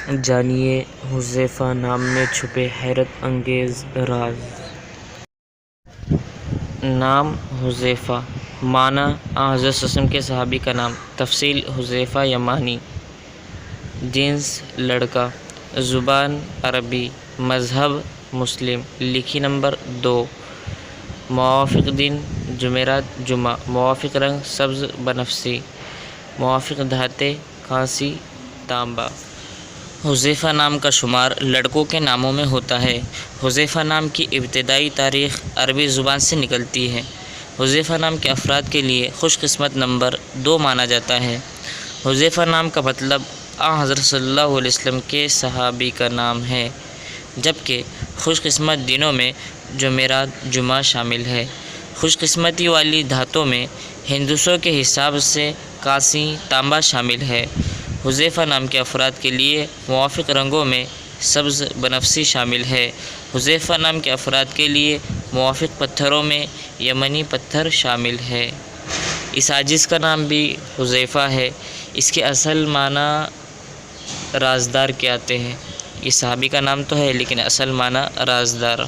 جانیے حذیفہ نام میں چھپے حیرت انگیز راز۔ نام حذیفہ، معنی حضرت صلی اللہ علیہ وسلم کے صحابی کا نام۔ تفصیل: حذیفہ یمانی۔ جنس لڑکا۔ زبان عربی۔ مذہب مسلم۔ لکھی نمبر 2۔ موافق دن جمعرات جمعہ۔ موافق رنگ سبز بنفسجی۔ موافق دھاتیں کانسی تانبا۔ حذیفہ نام کا شمار لڑکوں کے ناموں میں ہوتا ہے۔ حذیفہ نام کی ابتدائی تاریخ عربی زبان سے نکلتی ہے۔ حذیفہ نام کے افراد کے لیے خوش قسمت نمبر 2 مانا جاتا ہے۔ حذیفہ نام کا مطلب حضرت صلی اللہ علیہ وسلم کے صحابی کا نام ہے، جبکہ خوش قسمت دنوں میں جمعرات جمعہ شامل ہے۔ خوش قسمتی والی دھاتوں میں ہندسوں کے حساب سے کانسی تانبا شامل ہے۔ حذیفہ نام کے افراد کے لیے موافق رنگوں میں سبز بنفسجی شامل ہے۔ حذیفہ نام کے افراد کے لیے موافق پتھروں میں یمنی پتھر شامل ہے۔ اس عاجز کا نام بھی حذیفہ ہے۔ اس کے اصل معنی رازدار کے آتے ہیں۔ یہ صحابی کا نام تو ہے لیکن اصل معنی رازدار۔